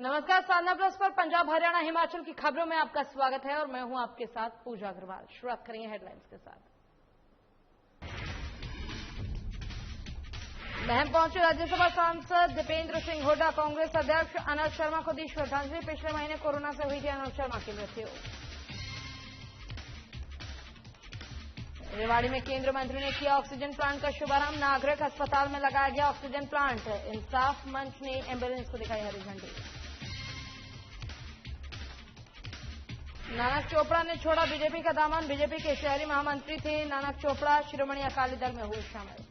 नमस्कार, साधना प्लस पर पंजाब हरियाणा हिमाचल की खबरों में आपका स्वागत है और मैं हूं आपके साथ पूजा अग्रवाल। शुरुआत करेंगे हेडलाइंस के साथ। महम पहुंचे राज्यसभा सांसद दीपेंद्र सिंह हुड्डा। कांग्रेस अध्यक्ष अनिल शर्मा को दी श्रद्धांजलि। पिछले महीने कोरोना से हुई थी अनिल शर्मा की मृत्यु। रेवाड़ी में केंद्रीय मंत्री ने किया ऑक्सीजन प्लांट का शुभारंभ। नागरिक अस्पताल में लगाया गया ऑक्सीजन प्लांट। इंसाफ मंच ने एम्बुलेंस को दिखाई हरी झंडी। नानक चोपड़ा ने छोड़ा बीजेपी का दामन। बीजेपी के शहरी महामंत्री थे नानक चोपड़ा, शिरोमणि अकाली दल में हुए शामिल।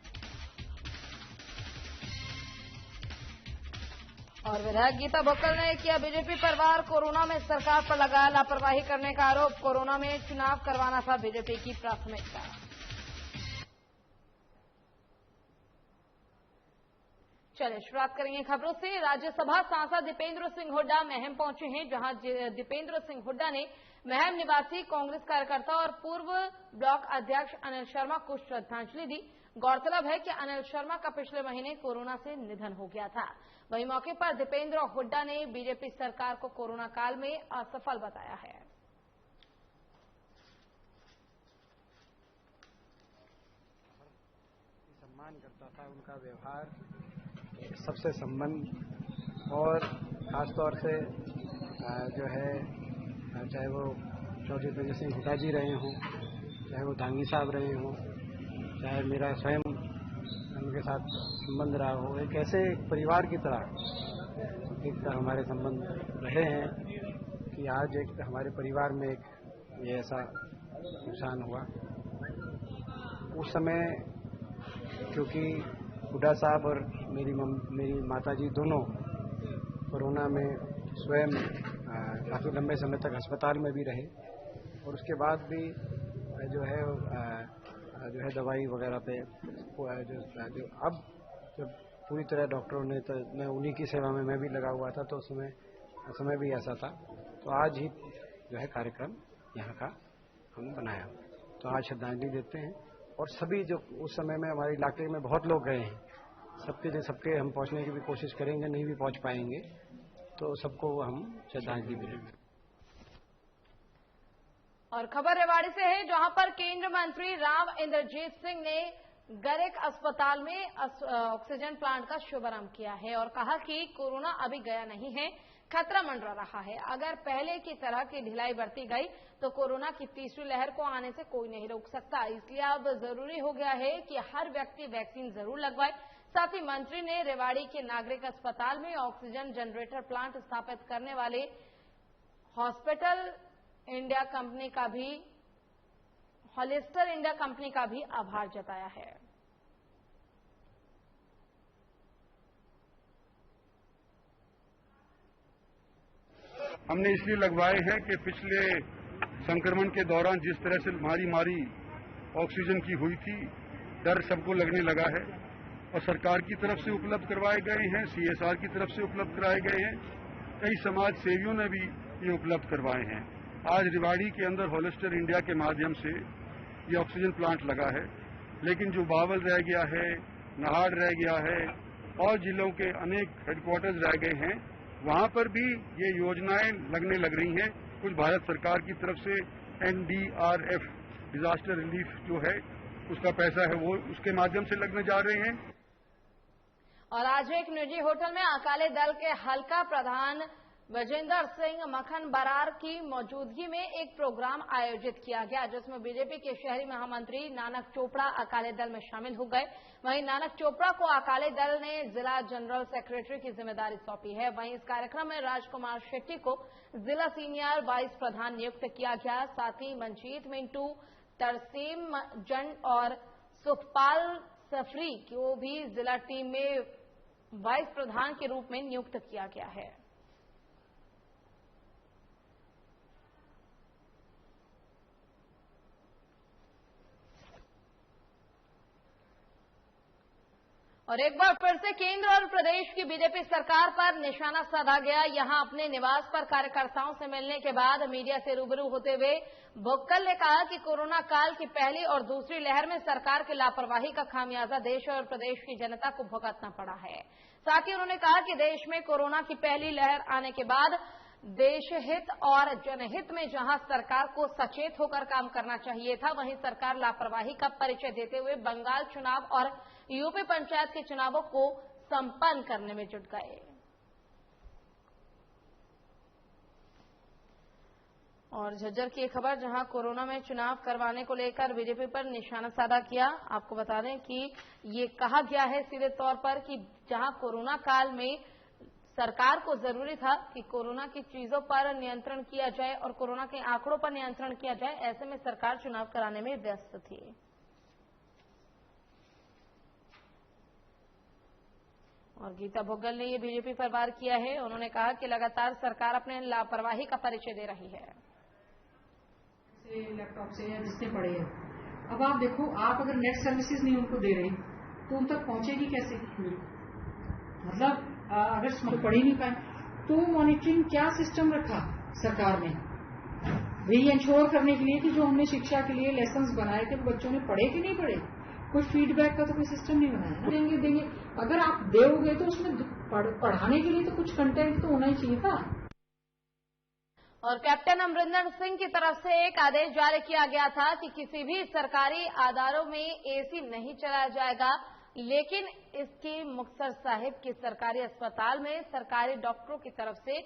और विधायक गीता बक्कल ने किया बीजेपी पर वार। कोरोना में सरकार पर लगाया लापरवाही करने का आरोप। कोरोना में चुनाव करवाना था बीजेपी की प्राथमिकता। चलिए शुरुआत करेंगे खबरों से। राज्यसभा सांसद दीपेंद्र सिंह हुड्डा महम पहुंचे हैं, जहां दीपेंद्र सिंह हुड्डा ने महम निवासी कांग्रेस कार्यकर्ता और पूर्व ब्लॉक अध्यक्ष अनिल शर्मा को श्रद्धांजलि दी। गौरतलब है कि अनिल शर्मा का पिछले महीने कोरोना से निधन हो गया था। वहीं मौके पर दीपेंद्र हुड्डा ने बीजेपी सरकार को कोरोना काल में असफल बताया है। सम्मान करता था, उनका व्यवहार सबसे संबंध और खासतौर से जो है चाहे वो चौधरी दीपेंद्र सिंह हुड्डा जी रहे हों, चाहे वो धांगी साहब रहे हों, चाहे मेरा स्वयं उनके साथ संबंध रहा हो, एक ऐसे परिवार की तरह एक हमारे संबंध रहे हैं कि आज एक हमारे परिवार में एक ये ऐसा नुकसान हुआ। उस समय क्योंकि हुड्डा साहब और मेरी माताजी दोनों कोरोना में स्वयं काफ़ी लंबे समय तक अस्पताल में भी रहे और उसके बाद भी जो है दवाई वगैरह पे जो अब जब पूरी तरह डॉक्टरों ने, तो मैं उन्हीं की सेवा में मैं भी लगा हुआ था, तो उस समय भी ऐसा था। तो आज ही जो है कार्यक्रम यहाँ का हम बनाया, तो आज श्रद्धांजलि देते हैं। और सभी जो उस समय में हमारे इलाके में बहुत लोग गए हैं, सबके हम पहुंचने की भी कोशिश करेंगे, नहीं भी पहुंच पाएंगे तो सबको हम श्रद्धांजलि देंगे। और खबर रेवाड़ी से है, जहां पर केंद्रीय मंत्री राव इंद्रजीत सिंह ने गरेक अस्पताल में ऑक्सीजन प्लांट का शुभारंभ किया है और कहा कि कोरोना अभी गया नहीं है, खतरा मंडरा रहा है। अगर पहले की तरह की ढिलाई बरती गई तो कोरोना की तीसरी लहर को आने से कोई नहीं रोक सकता। इसलिए अब जरूरी हो गया है कि हर व्यक्ति वैक्सीन जरूर लगवाए। साथ ही मंत्री ने रेवाड़ी के नागरिक अस्पताल में ऑक्सीजन जनरेटर प्लांट स्थापित करने वाले हॉलिस्टर इंडिया कंपनी का भी आभार जताया है। हमने इसलिए लगवाए हैं कि पिछले संक्रमण के दौरान जिस तरह से मारी ऑक्सीजन की हुई थी, डर सबको लगने लगा है और सरकार की तरफ से उपलब्ध करवाए गए हैं, CSR की तरफ से उपलब्ध कराए गए हैं, कई समाज सेवियों ने भी ये उपलब्ध करवाए हैं। आज रेवाड़ी के अंदर हॉलिस्टर इंडिया के माध्यम से ये ऑक्सीजन प्लांट लगा है, लेकिन जो बावल रह गया है, नाहड़ रह गया है और जिलों के अनेक हेडक्वार्टर्स रह गए हैं, वहां पर भी ये योजनाएं लगने लग रही हैं। कुछ भारत सरकार की तरफ से NDRF डिजास्टर रिलीफ जो है उसका पैसा है, वो उसके माध्यम से लगने जा रहे हैं। और आज एक निजी होटल में अकाली दल के हल्का प्रधान विजेंद्र सिंह मखन बरार की मौजूदगी में एक प्रोग्राम आयोजित किया गया, जिसमें बीजेपी के शहरी महामंत्री नानक चोपड़ा अकाली दल में शामिल हो गए। वहीं नानक चोपड़ा को अकाली दल ने जिला जनरल सेक्रेटरी की जिम्मेदारी सौंपी है। वहीं इस कार्यक्रम में राजकुमार शेट्टी को जिला सीनियर वाइस प्रधान नियुक्त किया गया। साथ ही मंजीत मिंटू, तरसीम जंड और सुखपाल सफरी को भी जिला टीम में वाइस प्रधान के रूप में नियुक्त किया गया है। और एक बार फिर से केंद्र और प्रदेश की बीजेपी सरकार पर निशाना साधा गया। यहां अपने निवास पर कार्यकर्ताओं से मिलने के बाद मीडिया से रूबरू होते हुए भुक्कल ने कहा कि कोरोना काल की पहली और दूसरी लहर में सरकार की लापरवाही का खामियाजा देश और प्रदेश की जनता को भुगतना पड़ा है। साथ ही उन्होंने कहा कि देश में कोरोना की पहली लहर आने के बाद देश हित और जनहित में जहां सरकार को सचेत होकर काम करना चाहिए था, वहीं सरकार लापरवाही का परिचय देते हुए बंगाल चुनाव और यूपी पंचायत के चुनावों को संपन्न करने में जुट गए। और झज्जर की एक खबर, जहां कोरोना में चुनाव करवाने को लेकर बीजेपी पर निशाना साधा किया। आपको बता दें कि ये कहा गया है सीधे तौर पर कि जहां कोरोना काल में सरकार को जरूरी था कि कोरोना की चीजों पर नियंत्रण किया जाए और कोरोना के आंकड़ों पर नियंत्रण किया जाए, ऐसे में सरकार चुनाव कराने में व्यस्त थी। और गीता भुक्कल ने ये बीजेपी पर वार किया है। उन्होंने कहा कि लगातार सरकार अपने लापरवाही का परिचय दे रही है। लैपटॉप से या जिसने पढ़े हैं, अब आप देखो, आप अगर नेट सर्विसेज नहीं उनको दे रहे तो उन तक पहुंचेगी कैसे? मतलब अगर पढ़ ही नहीं पाए तो मॉनिटरिंग क्या सिस्टम रखा सरकार ने वही इंश्योर करने के लिए कि जो हमने शिक्षा के लिए लेसन्स बनाए थे वो बच्चों ने पढ़े कि नहीं पढ़े? कोई फीडबैक का तो कोई सिस्टम नहीं बनाया। देंगे अगर आप दोगे तो उसमें पढ़ाने के लिए तो कुछ कंटेंट तो होना ही चाहिए था। और कैप्टन अमरिंदर सिंह की तरफ से एक आदेश जारी किया गया था कि किसी भी सरकारी अदारों में एसी नहीं चलाया जाएगा, लेकिन इसके मुक्तसर साहिब के सरकारी अस्पताल में सरकारी डॉक्टरों की तरफ से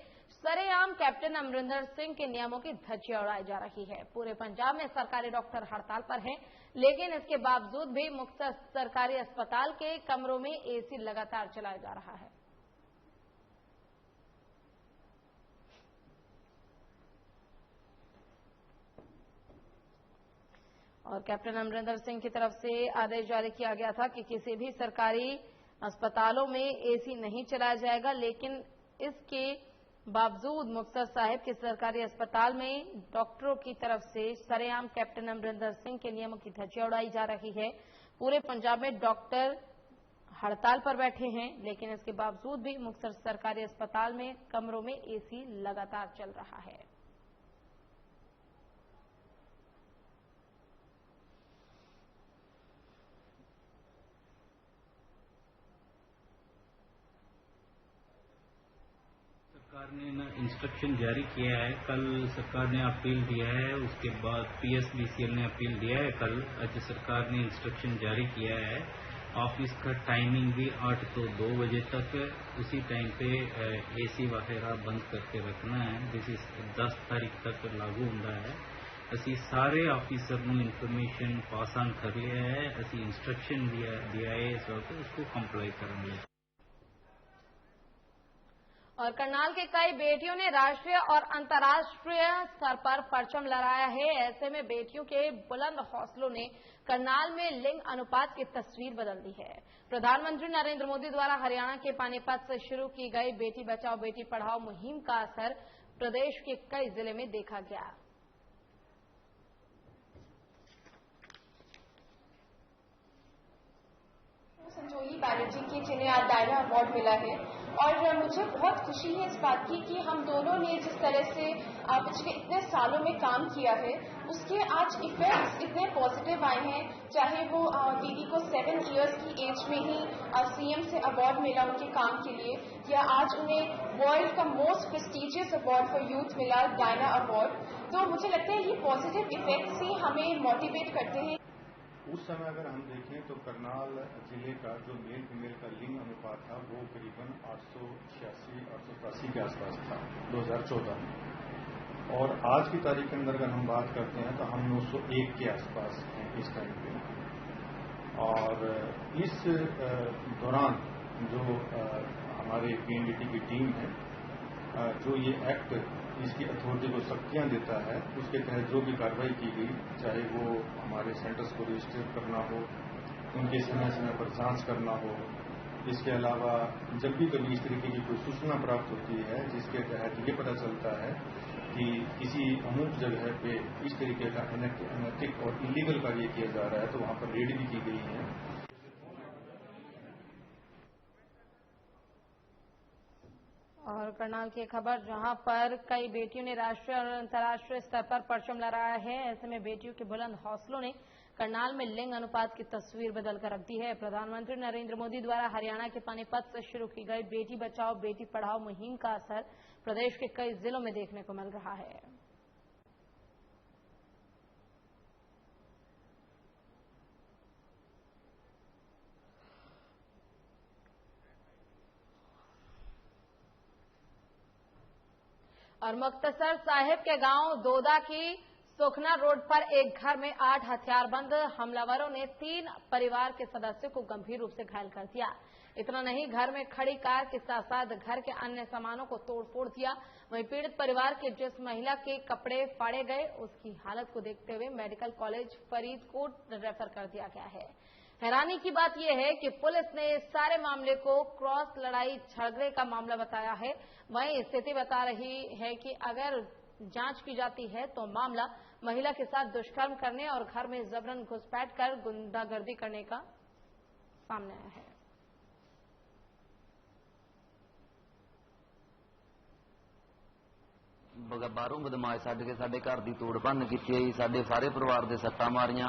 सरेआम कैप्टन अमरिंदर सिंह के नियमों की धज्जियां उड़ाई जा रही है। पूरे पंजाब में सरकारी डॉक्टर हड़ताल पर हैं, लेकिन इसके बावजूद भी मुक्तसर सरकारी अस्पताल के कमरों में एसी लगातार चलाया जा रहा है। और कैप्टन अमरिंदर सिंह की तरफ से आदेश जारी किया गया था कि किसी भी सरकारी अस्पतालों में एसी नहीं चलाया जाएगा, लेकिन इसके बावजूद मुक्तसर साहिब के सरकारी अस्पताल में डॉक्टरों की तरफ से सरेआम कैप्टन अमरिंदर सिंह के नियमों की धज्जियां उड़ाई जा रही है। पूरे पंजाब में डॉक्टर हड़ताल पर बैठे हैं, लेकिन इसके बावजूद भी मुक्तसर सरकारी अस्पताल में कमरों में एसी लगातार चल रहा है। सरकार ने ना इंस्ट्रक्शन जारी किया है। कल सरकार ने अपील दिया है, उसके बाद PSBCL ने अपील दिया है। कल आज सरकार ने इंस्ट्रक्शन जारी किया है। ऑफिस का टाइमिंग भी 8 तो 2 बजे तक, उसी टाइम पे एसी वगैरह बंद करके रखना है। दिस इज 10 तारीख तक लागू होता है। असी सारे ऑफिसर को इन्फॉर्मेशन पास ऑन कर लिया है। असी इंस्ट्रक्शन दिया है, उसको कंप्लाई करेंगे। और करनाल के कई बेटियों ने राष्ट्रीय और अंतर्राष्ट्रीय स्तर पर परचम लहराया है। ऐसे में बेटियों के बुलंद हौसलों ने करनाल में लिंग अनुपात की तस्वीर बदल दी है। प्रधानमंत्री नरेंद्र मोदी द्वारा हरियाणा के पानीपत से शुरू की गई बेटी बचाओ बेटी पढ़ाओ मुहिम का असर प्रदेश के कई जिले में देखा गया। संजोली बैनर्जी की जिन्हें आज डायना अवार्ड मिला है, और मुझे बहुत खुशी है इस बात की कि हम दोनों ने जिस तरह से पिछले इतने सालों में काम किया है, उसके आज इफेक्ट्स इतने पॉजिटिव आए हैं। चाहे वो दीदी को 7 इयर्स की एज में ही CM से अवार्ड मिला उनके काम के लिए, या आज उन्हें वर्ल्ड का most prestigious award for youth मिला, डायना अवार्ड। तो मुझे लगता है ये पॉजिटिव इफेक्ट्स ही हमें मोटिवेट करते हैं। उस समय अगर हम देखें तो करनाल जिले का जो मेल फीमेल का लिंग अनुपात था वो करीबन 886-887 के आसपास था 2014 में, और आज की तारीख के अंदर अगर हम बात करते हैं तो हम 901 के आसपास हैं इस टाइम पे। और इस दौरान जो हमारे PNDT की टीम है, जो ये एक्ट इसकी अथॉरिटी को शक्तियां देता है, उसके तहत जो भी कार्रवाई की गई, चाहे वो हमारे सेंटर्स को रजिस्टर करना हो, उनके समय समय पर जांच करना हो, इसके अलावा जब भी कभी इस तरीके की कोई सूचना प्राप्त होती है जिसके तहत ये पता चलता है कि किसी अमुक जगह पे इस तरीके का अनैतिक और इलीगल कार्य किया जा रहा है, तो वहां पर रेड भी की गई है। और करनाल की खबर, जहां पर कई बेटियों ने राष्ट्रीय और अंतर्राष्ट्रीय स्तर पर परचम लहराया है। ऐसे में बेटियों के बुलंद हौसलों ने करनाल में लिंग अनुपात की तस्वीर बदल कर रख दी है। प्रधानमंत्री नरेंद्र मोदी द्वारा हरियाणा के पानीपत से शुरू की गई बेटी बचाओ बेटी पढ़ाओ मुहिम का असर प्रदेश के कई जिलों में देखने को मिल रहा है। और मुक्तसर साहिब के गांव दोदा की सुखना रोड पर एक घर में 8 हथियारबंद हमलावरों ने 3 परिवार के सदस्यों को गंभीर रूप से घायल कर दिया। इतना नहीं, घर में खड़ी कार के साथ साथ घर के अन्य सामानों को तोड़फोड़ दिया। वहीं पीड़ित परिवार के जिस महिला के कपड़े फाड़े गए, उसकी हालत को देखते हुए मेडिकल कॉलेज फरीदकोट रेफर कर दिया गया है। हैरानी की बात यह है कि पुलिस ने इस सारे मामले को क्रॉस लड़ाई झगड़े का मामला बताया है। वहीं स्थिति बता रही है कि अगर जांच की जाती है तो मामला महिला के साथ दुष्कर्म करने और घर में जबरन घुसपैठ कर गुंडागर्दी करने का सामने आया है। बाहरों बदमाश छड्ड के साडे घर की तोड़ भन्न की जी। साडे सारे परिवार के सट्टा मारियां।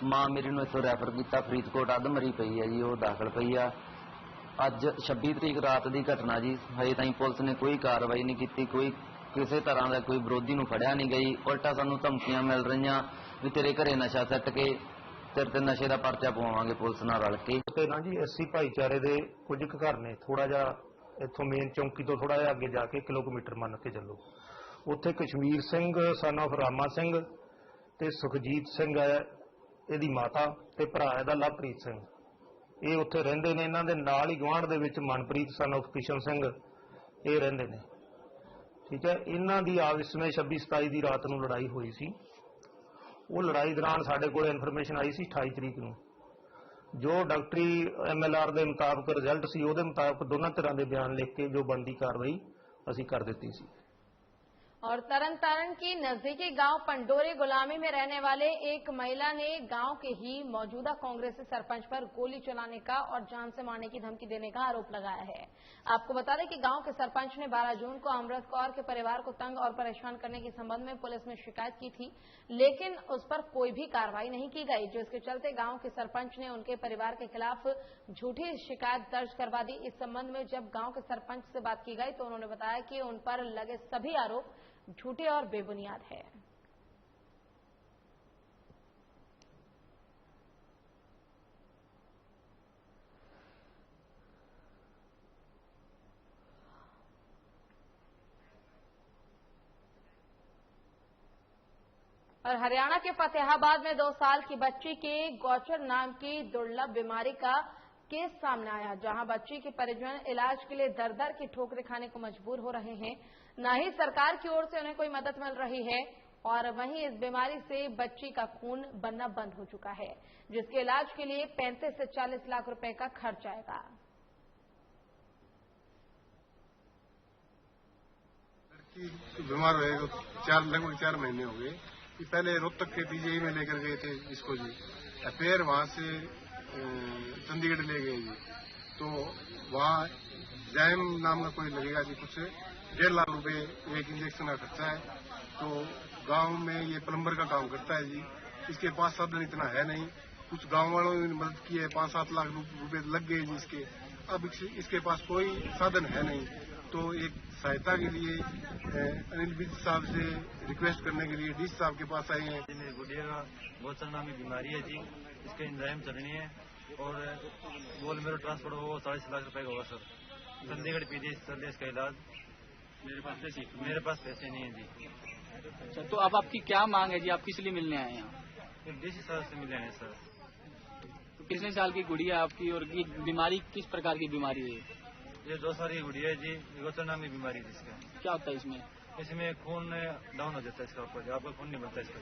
मां मेरी नूं इत्थों रैफर किया फरीदकोट, अध मरी पई है जी, वो दाखिल पई आ। अज 26 तरीक रात की घटना जी। हजे ताईं पुलिस ने कोई कार्रवाई नहीं की, कोई किसी तरह का कोई विरोधी नूं फड़िया नहीं गई। उल्टा सानूं धमकियां मिल रही भी तेरे घरे नशा सट के तेरे ते नशे का परचा पवावांगे पुलिस नाल रल के। ते ना जी एससी भाईचारे दे कुछ घर ने थोड़ा जा इत्थों मेन चौंकी तो थोड़ा जिहा अगे जाके किलोमीटर मन के चलो, उत्थे कश्मीर सिंह सन ऑफ रामा सिंह ते सुखजीत सिंह है इहदी माता ते भरा इहदा लवप्रीत सिंह, ये उत्थे रहिंदे ने। इन्हां दे नाल ही गुआंढ दे विच मनप्रीत सन ऑफ किशन सिंह ये रहिंदे ने। ठीक है, इन्हां दी आपस में 26-27 की रात नूं लड़ाई हुई सी। वो लड़ाई दौरान साडे कोल इन्फॉर्मेशन आई सी 28 तरीक नूं, जो डॉक्टरी MLR के मुताबिक रिजल्ट सी उहदे मुताबिक दोनों तरह के बयान लिख के जो बनती कार्रवाई असीं कर दित्ती सी। और तरनतारन की नजदीकी गांव पंडोरी गुलामी में रहने वाले एक महिला ने गांव के ही मौजूदा कांग्रेसी सरपंच पर गोली चलाने का और जान से मारने की धमकी देने का आरोप लगाया है। आपको बता दें कि गांव के सरपंच ने 12 जून को अमृत कौर के परिवार को तंग और परेशान करने के संबंध में पुलिस में शिकायत की थी, लेकिन उस पर कोई भी कार्रवाई नहीं की गई, जिसके चलते गांव के सरपंच ने उनके परिवार के खिलाफ झूठी शिकायत दर्ज करवा दी। इस संबंध में जब गांव के सरपंच से बात की गई तो उन्होंने बताया कि उन पर लगे सभी आरोप झूठे और बेबुनियाद है। और हरियाणा के फतेहाबाद में 2 साल की बच्ची के गौचर नाम की दुर्लभ बीमारी का केस सामने आया, जहां बच्ची के परिजन इलाज के लिए दर दर की ठोकरें खाने को मजबूर हो रहे हैं। न ही सरकार की ओर से उन्हें कोई मदद मिल रही है और वहीं इस बीमारी से बच्ची का खून बनना बंद हो चुका है, जिसके इलाज के लिए 35 से 40 लाख रुपए का खर्च आएगा। बीमार हुए लगभग 4 महीने हो गए। पहले रोहतक के PGI में लेकर गए थे इसको जी, फिर वहां से चंडीगढ़ ले गए जी। तो वहाँ जैम नाम का कोई लगेगा जी, कुछ 1.5 लाख रुपए एक इंजेक्शन का खर्चा है। तो गांव में ये प्लम्बर का काम करता है जी, इसके पास साधन इतना है नहीं। कुछ गांव वालों ने मदद की है, 5-7 लाख रुपए लग गए जी इसके। अब इसके पास कोई साधन है नहीं, तो एक सहायता के लिए अनिल विज साहब से रिक्वेस्ट करने के लिए डीसी साहब के पास आए हैं। मेरी गुड़िया का बहुत नामी बीमारी है जी, इसके इंजाइम चलनी है और बोल मेरा ट्रांसफर होगा 40 लाख रुपए का होगा सर। चंडीगढ़ PGI चल इसका इलाज। मेरे पास पैसे नहीं है जी। अच्छा, तो अब आपकी क्या मांग है जी? आप किस लिए मिलने आए हैं यहाँ? डीसी साहब से मिले हैं सर। तो कितने साल की गुड़िया आपकी और ये बीमारी किस प्रकार की बीमारी है? ये 2 साल की गुड़िया है जी, गोचर नामी बीमारी है जिसका। क्या होता है इसमें? इसमें खून डाउन हो जाता है इसका ऊपर, आपका खून नहीं बनता इसका।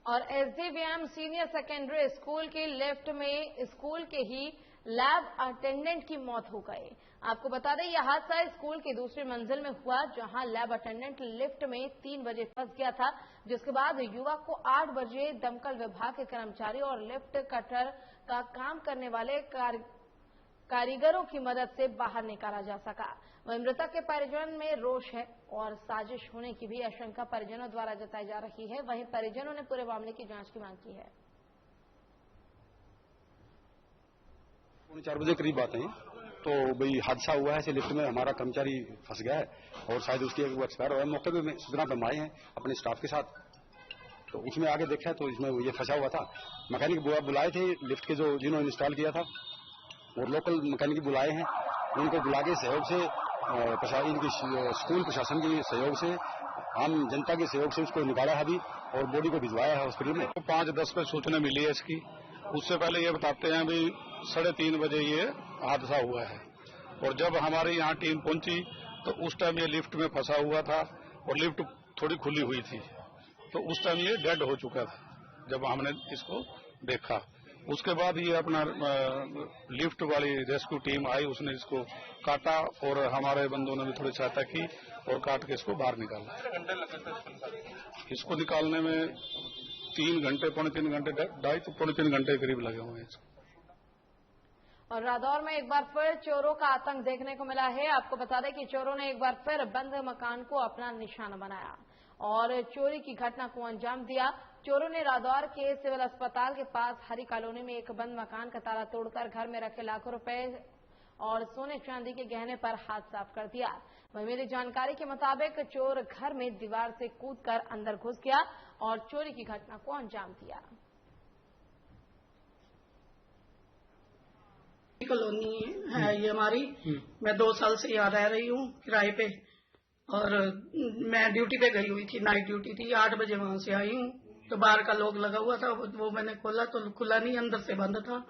और SDVM सीनियर सेकेंडरी स्कूल की लिफ्ट में स्कूल के ही लैब अटेंडेंट की मौत हो गई। आपको बता दें यह हादसा स्कूल की दूसरी मंजिल में हुआ, जहां लैब अटेंडेंट लिफ्ट में 3 बजे फंस गया था, जिसके बाद युवक को 8 बजे दमकल विभाग के कर्मचारी और लिफ्ट कटर का काम करने वाले कारीगरों की मदद से बाहर निकाला जा सका। वहीं मृतक के परिजन में रोष है और साजिश होने की भी आशंका परिजनों द्वारा जताई जा रही है। वहीं परिजनों ने पूरे मामले की जांच की मांग की है। 4 बजे करीब बात है तो भाई हादसा हुआ है, ऐसे लिफ्ट में हमारा कर्मचारी फंस गया है और शायद उसकी वो एक्सपायर हुआ है। मौके पे सूचना पे हम आए हैं अपने स्टाफ के साथ, तो उसमें आगे देखा तो इसमें ये फंसा हुआ था। मैकेनिक बुलाए थे लिफ्ट के जो जिन्होंने इंस्टॉल किया था, और लोकल मैकेनिक बुलाए हैं, उनको बुला के सहयोग से इनकी स्कूल प्रशासन के सहयोग से, आम जनता के सहयोग से उसको निकाला है अभी और बॉडी को भिजवाया है हॉस्पिटल में। 5:10 पे सूचना मिली है इसकी। उससे पहले ये बताते हैं भाई 3:30 बजे ये हादसा हुआ है, और जब हमारी यहाँ टीम पहुंची तो उस टाइम ये लिफ्ट में फंसा हुआ था और लिफ्ट थोड़ी खुली हुई थी, तो उस टाइम ये डेड हो चुका था जब हमने इसको देखा। उसके बाद ये अपना लिफ्ट वाली रेस्क्यू टीम आई, उसने इसको काटा और हमारे बंदों ने भी थोड़ी सहायता की और काट के इसको बाहर निकाला। इसको निकालने में 3 घंटे, पौने 3 घंटे, 2.5 पौने 3 घंटे करीब लगे हुए हैं। और रादौर में एक बार फिर चोरों का आतंक देखने को मिला है। आपको बता दें कि चोरों ने एक बार फिर बंद मकान को अपना निशाना बनाया और चोरी की घटना को अंजाम दिया। चोरों ने रादौर के सिविल अस्पताल के पास हरी कॉलोनी में एक बंद मकान का ताला तोड़कर घर में रखे लाखों रुपए और सोने चांदी के गहने पर हाथ साफ कर दिया। वहीं मिली जानकारी के मुताबिक चोर घर में दीवार से कूदकर अंदर घुस गया और चोरी की घटना को अंजाम दिया। कॉलोनी है ये हमारी। मैं 2 साल से यहाँ रह रही हूँ किराए पे, और मैं ड्यूटी पे गई हुई थी, नाइट ड्यूटी थी। 8 बजे वहां से आई हूँ तो बाहर का लॉक लगा हुआ था, वो मैंने खोला तो खुला नहीं, अंदर से बंद था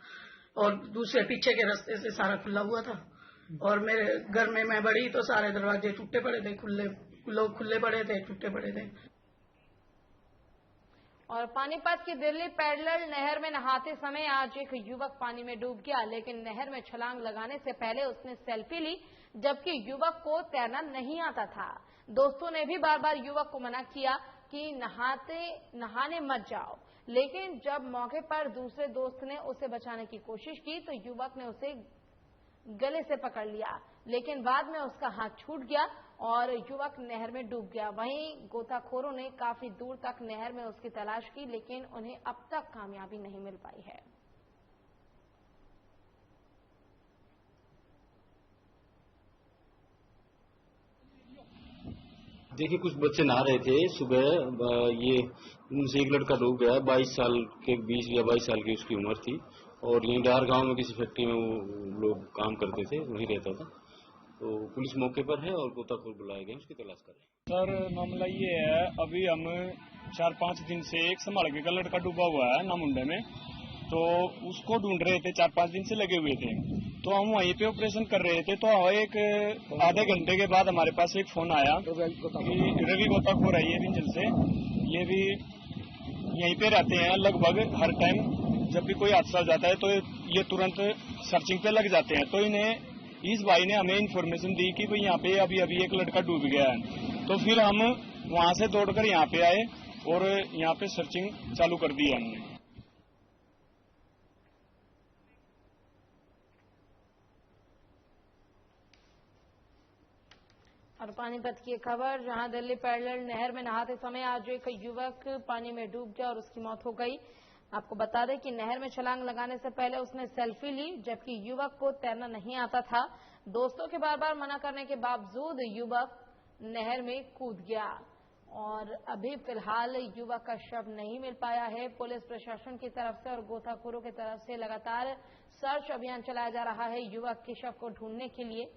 और दूसरे पीछे के रास्ते से सारा खुला हुआ था। और मेरे घर में मैं बड़ी तो सारे दरवाजे टूटे पड़े थे, लोग खुले पड़े थे, टूटे पड़े थे। और पानीपत की दिल्ली पैरेलल नहर में नहाते समय आज एक युवक पानी में डूब गया, लेकिन नहर में छलांग लगाने से पहले उसने सेल्फी ली, जबकि युवक को तैरना नहीं आता था। दोस्तों ने भी बार बार युवक को मना किया कि नहाने मत जाओ, लेकिन जब मौके पर दूसरे दोस्त ने उसे बचाने की कोशिश की तो युवक ने उसे गले से पकड़ लिया, लेकिन बाद में उसका हाथ छूट गया और युवक नहर में डूब गया। वहीं गोताखोरों ने काफी दूर तक नहर में उसकी तलाश की, लेकिन उन्हें अब तक कामयाबी नहीं मिल पाई है। देखिए, कुछ बच्चे नहा रहे थे सुबह, ये उनसे एक लड़का डूब गया, 22 साल के 20 या 22 साल की उसकी उम्र थी, और यहीं डार गांव में किसी फैक्ट्री में वो लोग काम करते थे, वहीं रहता था। तो पुलिस मौके पर है और गोताखोर बुलाए गए, उसकी तलाश कर रहे हैं। सर, मामला ये है, अभी हम 4-5 दिन से एक संभाल का लड़का डूबा हुआ है नामुंडे में, तो उसको ढूंढ रहे थे, 4-5 दिन से लगे हुए थे। तो हम वहीं पे ऑपरेशन कर रहे थे, तो एक आधे घंटे के बाद हमारे पास एक फोन आया कि रवि गोताखोर है ये बिंजल से, ये भी यहीं पे रहते हैं लगभग हर टाइम। जब भी कोई हादसा हो जाता है तो ये तुरंत सर्चिंग पे लग जाते हैं। तो इस भाई ने हमें इन्फॉर्मेशन दी कि भाई यहाँ पे अभी एक लड़का डूब गया है। तो फिर हम वहां से दौड़कर यहाँ पे आए और यहाँ पे सर्चिंग चालू कर दी है हमने। और पानीपत की खबर, जहां दिल्ली पैरेलल नहर में नहाते समय आज एक युवक पानी में डूब गया और उसकी मौत हो गई। आपको बता दें कि नहर में छलांग लगाने से पहले उसने सेल्फी ली, जबकि युवक को तैरना नहीं आता था। दोस्तों के बार बार मना करने के बावजूद युवक नहर में कूद गया और अभी फिलहाल युवक का शव नहीं मिल पाया है। पुलिस प्रशासन की तरफ से और गोताखोरों की तरफ से लगातार सर्च अभियान चलाया जा रहा है युवक के शव को ढूंढने के लिए।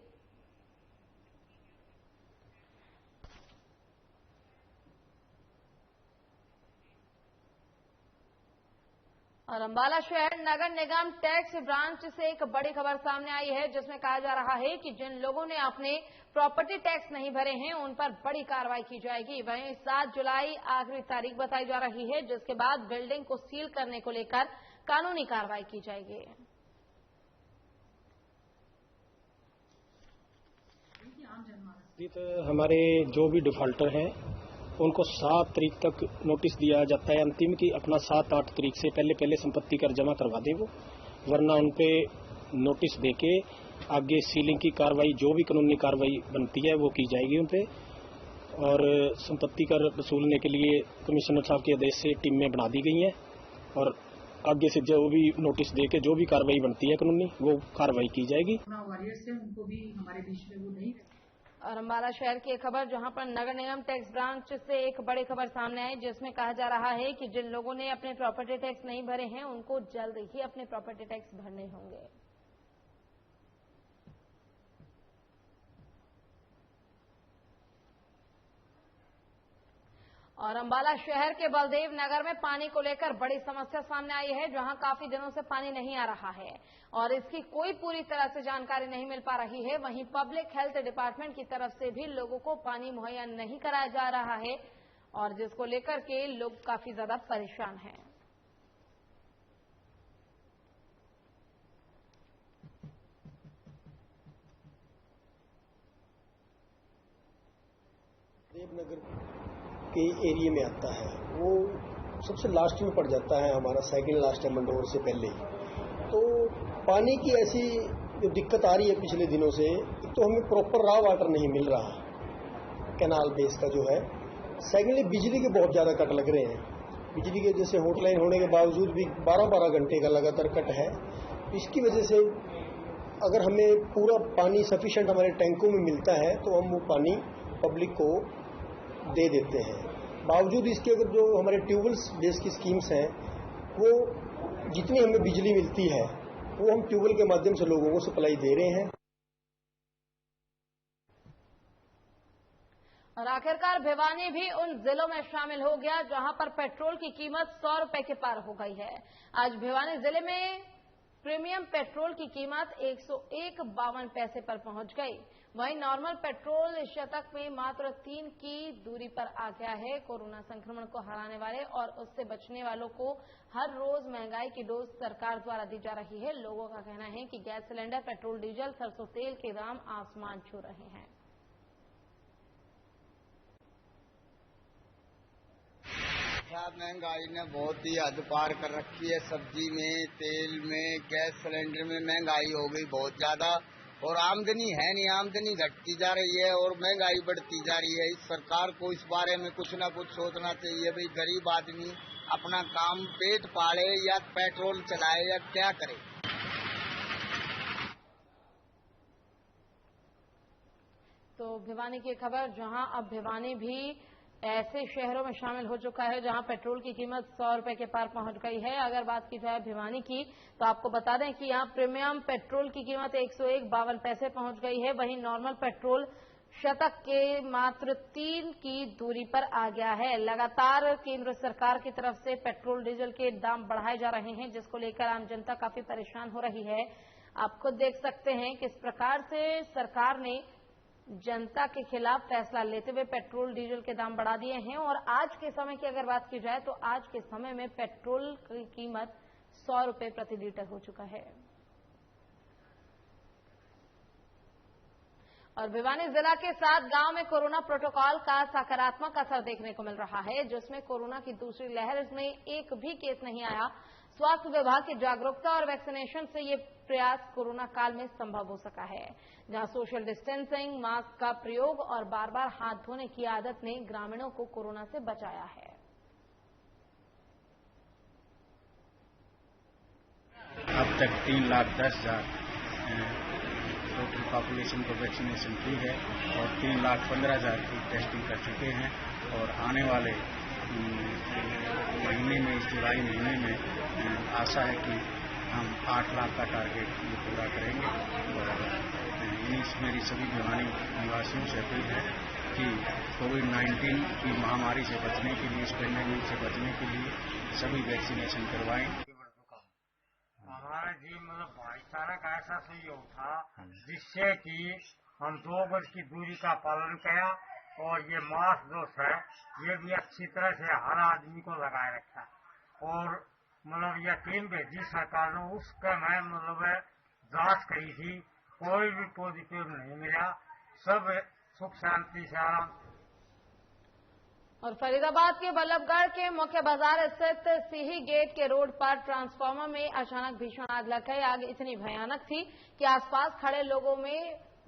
और अंबाला शहर नगर निगम टैक्स ब्रांच से एक बड़ी खबर सामने आई है, जिसमें कहा जा रहा है कि जिन लोगों ने अपने प्रॉपर्टी टैक्स नहीं भरे हैं उन पर बड़ी कार्रवाई की जाएगी। वहीं 7 जुलाई आखिरी तारीख बताई जा रही है, जिसके बाद बिल्डिंग को सील करने को लेकर कानूनी कार्रवाई की जाएगी। हमारे जो भी डिफॉल्टर हैं उनको 7 तारीख तक नोटिस दिया जाता है अंतिम, कि अपना 7-8 तारीख से पहले संपत्ति कर जमा करवा दें वो, वरना उन पे नोटिस देके आगे सीलिंग की कार्रवाई, जो भी कानूनी कार्रवाई बनती है वो की जाएगी उन पे। और संपत्ति कर वसूलने के लिए कमिश्नर साहब के आदेश से टीमें बना दी गई हैं और आगे से जो भी नोटिस देके जो भी कार्रवाई बनती है कानूनी वो कार्रवाई की जाएगी। वॉरियर्स हैं उनको भी हमारे बीच में वो नहीं। और अम्बाला शहर की एक खबर जहां पर नगर निगम टैक्स ब्रांच से एक बड़ी खबर सामने आई, जिसमें कहा जा रहा है कि जिन लोगों ने अपने प्रॉपर्टी टैक्स नहीं भरे हैं उनको जल्द ही अपने प्रॉपर्टी टैक्स भरने होंगे। और अम्बाला शहर के बलदेव नगर में पानी को लेकर बड़ी समस्या सामने आई है, जहां काफी दिनों से पानी नहीं आ रहा है और इसकी कोई पूरी तरह से जानकारी नहीं मिल पा रही है। वहीं पब्लिक हेल्थ डिपार्टमेंट की तरफ से भी लोगों को पानी मुहैया नहीं कराया जा रहा है और जिसको लेकर के लोग काफी ज्यादा परेशान हैं। देवनगर के एरिया में आता है, वो सबसे लास्ट में पड़ जाता है, हमारा सेकंड लास्ट है मंडोर से पहले ही। तो पानी की ऐसी जो दिक्कत आ रही है पिछले दिनों से, तो हमें प्रॉपर रॉ वाटर नहीं मिल रहा कैनाल बेस का जो है। सेकेंडली बिजली के बहुत ज़्यादा कट लग रहे हैं। बिजली के जैसे हॉटलाइन होने के बावजूद भी 12-12 घंटे का लगातार कट है। इसकी वजह से अगर हमें पूरा पानी सफिशिएंट हमारे टैंकों में मिलता है तो हम वो पानी पब्लिक को दे देते हैं। बावजूद इसके अगर जो हमारे ट्यूबवेल्स बेस की स्कीम्स हैं, वो जितनी हमें बिजली मिलती है वो हम ट्यूबवेल के माध्यम से लोगों को सप्लाई दे रहे हैं। और आखिरकार भिवानी भी उन जिलों में शामिल हो गया जहां पर पेट्रोल की कीमत 100 रुपए के पार हो गई है। आज भिवानी जिले में प्रीमियम पेट्रोल की कीमत 101.52 पैसे पर पहुंच गई। वहीं नॉर्मल पेट्रोल शतक में मात्र 3 की दूरी पर आ गया है। कोरोना संक्रमण को हराने वाले और उससे बचने वालों को हर रोज महंगाई की डोज सरकार द्वारा दी जा रही है। लोगों का कहना है कि गैस सिलेंडर, पेट्रोल, डीजल, सरसों तेल के दाम आसमान छू रहे हैं। महंगाई ने बहुत ही हद पार कर रखी है। सब्जी में, तेल में, गैस सिलेंडर में महंगाई हो गई बहुत ज्यादा और आमदनी है नहीं, आमदनी घटती जा रही है और महंगाई बढ़ती जा रही है। इस सरकार को इस बारे में कुछ ना कुछ सोचना चाहिए। भाई गरीब आदमी अपना काम पेट पाले या पेट्रोल चलाए या क्या करे। तो भिवानी की खबर, जहां अब भिवानी भी ऐसे शहरों में शामिल हो चुका है जहां पेट्रोल की कीमत 100 रुपए के पार पहुंच गई है। अगर बात की जाए भिवानी की तो आपको बता दें कि यहां प्रीमियम पेट्रोल की कीमत 101.52 पैसे पहुंच गई है। वहीं नॉर्मल पेट्रोल शतक के मात्र 3 की दूरी पर आ गया है। लगातार केंद्र सरकार की तरफ से पेट्रोल, डीजल के दाम बढ़ाए जा रहे हैं, जिसको लेकर आम जनता काफी परेशान हो रही है। आप खुद देख सकते हैं किस प्रकार से सरकार ने जनता के खिलाफ फैसला लेते हुए पेट्रोल, डीजल के दाम बढ़ा दिए हैं। और आज के समय की अगर बात की जाए तो आज के समय में पेट्रोल की कीमत 100 रुपए प्रति लीटर हो चुका है। और भिवानी जिला के 7 गांव में कोरोना प्रोटोकॉल का सकारात्मक असर देखने को मिल रहा है, जिसमें कोरोना की दूसरी लहर में एक भी केस नहीं आया। स्वास्थ्य विभाग की जागरूकता और वैक्सीनेशन से ये प्रयास कोरोना काल में संभव हो सका है, जहां सोशल डिस्टेंसिंग, मास्क का प्रयोग और बार बार हाथ धोने की आदत ने ग्रामीणों को कोरोना से बचाया है। अब तक 3,10,000 टोटल पॉपुलेशन को वैक्सीनेशन की है और 3,15,000 की टेस्टिंग कर चुके हैं और आने वाले महीने में, इस जुलाई महीने में आशा है कि हम 8 लाख का टारगेट पूरा करेंगे। और मेरी सभी भिवानी निवासियों से अपील है कि कोविड-19 की महामारी से बचने के लिए, इस पेंडेमिक से बचने के लिए सभी वैक्सीनेशन करवाएं। हमारा जी मतलब भाईचारा का ऐसा सहयोग था जिससे कि हम 2 गज की दूरी का पालन किया और ये मास्क जो है ये भी अच्छी तरह से हर आदमी को लगाए रखा और मतलब यह टीम भेजी सरकार ने, उसका मैं मतलब जांच करी थी, कोई भी पॉजिटिव नहीं मिला, सब सुख शांति से आराम। और फरीदाबाद के बल्लभगढ़ के मुख्य बाजार स्थित सिही गेट के रोड पर ट्रांसफार्मर में अचानक भीषण आग लग गई। आग इतनी भयानक थी कि आसपास खड़े लोगों में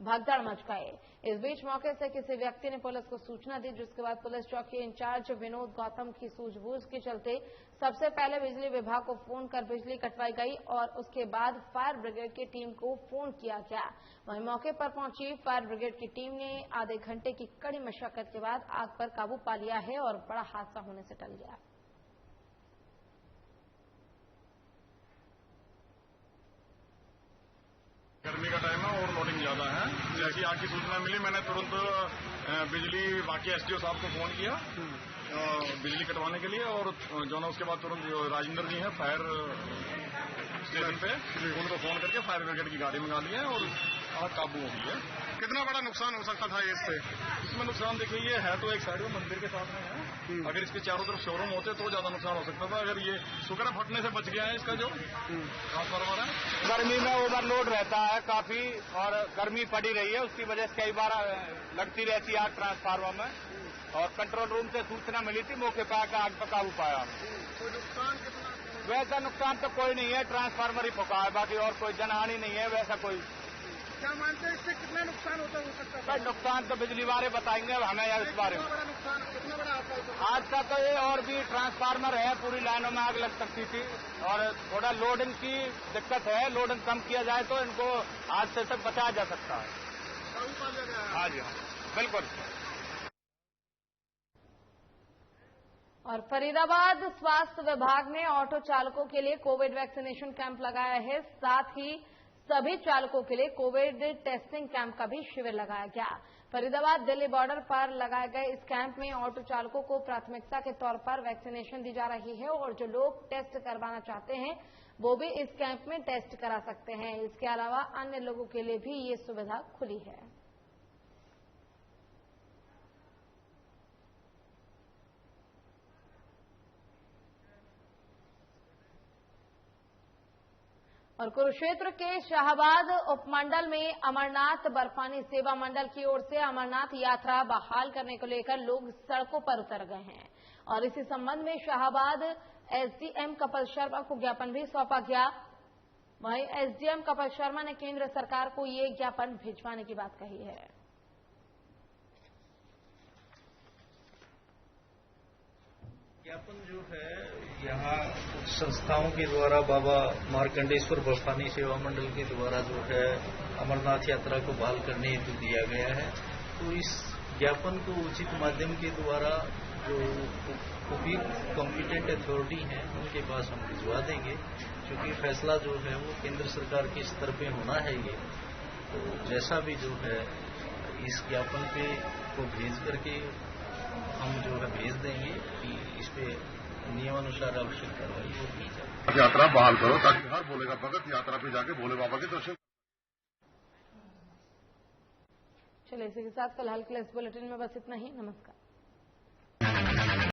भगदड़ मच गए। इस बीच मौके से किसी व्यक्ति ने पुलिस को सूचना दी, जिसके बाद पुलिस चौकी इंचार्ज विनोद गौतम की सूझबूझ के चलते सबसे पहले बिजली विभाग को फोन कर बिजली कटवाई गई और उसके बाद फायर ब्रिगेड की टीम को फोन किया गया। वहीं मौके पर पहुंची फायर ब्रिगेड की टीम ने आधे घंटे की कड़ी मशक्कत के बाद आग पर काबू पा लिया है और बड़ा हादसा होने से टल गया। गर्मी का टाइम है और लोडिंग ज्यादा है। जैसी आग की सूचना मिली, मैंने तुरंत बिजली बाकी एसडीओ साहब को फोन किया बिजली कटवाने के लिए, और जो ना उसके बाद तुरंत राजेंद्र जी हैं फायर स्टेशन पे, उनको फोन करके फायर ब्रिगेड की गाड़ी मंगा ली है और आग काबू हो गई है। कितना बड़ा नुकसान हो सकता था इससे? इसमें नुकसान देखिए, ये है तो एक साइड में मंदिर के साथ में है, अगर इसके चारों तरफ शोरूम होते तो ज्यादा नुकसान हो सकता था। अगर ये शुक्र है फटने से बच गया है इसका जो ट्रांसफार्मर है। गर्मी में ओवरलोड रहता है काफी और गर्मी पड़ी रही है, उसकी वजह से कई बार लगती रहती है आग ट्रांसफार्मर में, और कंट्रोल रूम से सूचना मिली थी, मौके पर आकर आग पर काबू पाया। वैसा नुकसान तो कोई नहीं है, ट्रांसफार्मर ही फुका है, बाकी और कोई जनहानि नहीं है वैसा कोई। क्या मानते हैं इससे कितना नुकसान हो सकता है? नुकसान तो बिजली वाले बताएंगे हमें यार इस बारे में। कितना बड़ा हादसा तो ये, और भी ट्रांसफार्मर है, पूरी लाइनों में आग लग सकती थी और थोड़ा लोडिंग की दिक्कत है, लोडिंग कम किया जाए तो इनको हादसे से बचाया जा सकता है। हाँ जी, हाँ बिल्कुल। और फरीदाबाद स्वास्थ्य विभाग ने ऑटो चालकों के लिए कोविड वैक्सीनेशन कैंप लगाया है। साथ ही सभी चालकों के लिए कोविड टेस्टिंग कैंप का भी शिविर लगाया गया। फरीदाबाद दिल्ली बॉर्डर पर लगाए गए इस कैंप में ऑटो चालकों को प्राथमिकता के तौर पर वैक्सीनेशन दी जा रही है और जो लोग टेस्ट करवाना चाहते हैं वो भी इस कैंप में टेस्ट करा सकते हैं। इसके अलावा अन्य लोगों के लिए भी ये सुविधा खुली है। और कुरुक्षेत्र के शाहबाद उपमंडल में अमरनाथ बर्फानी सेवा मंडल की ओर से अमरनाथ यात्रा बहाल करने को लेकर लोग सड़कों पर उतर गए हैं और इसी संबंध में शाहबाद एसडीएम कपिल शर्मा को ज्ञापन भी सौंपा गया। वहीं एसडीएम कपिल शर्मा ने केंद्र सरकार को ये ज्ञापन भिजवाने की बात कही है। ज्ञापन जो है यहाँ कुछ संस्थाओं के द्वारा बाबा मार्कंडेश्वर बर्फानी सेवा मंडल के द्वारा जो है अमरनाथ यात्रा को बहाल करने हेतु दिया गया है, तो इस ज्ञापन को उचित माध्यम के द्वारा जो कॉम्पिटेंट अथॉरिटी हैं उनके पास हम भिजवा देंगे, क्योंकि फैसला जो है वो केंद्र सरकार के स्तर पे होना है। ये तो जैसा भी जो है इस ज्ञापन पे को भेज करके हम जो है भेज देंगे कि इस पे नियमानुसार आवश्यक कार्रवाई वो की जाए। यात्रा बहाल करो ताकि हर बोलेगा भगत यात्रा पे जाके भोले बाबा के दर्शन। चलिए इसी के साथ फिलहाल के लिए इस बुलेटिन में बस इतना ही। नमस्कार।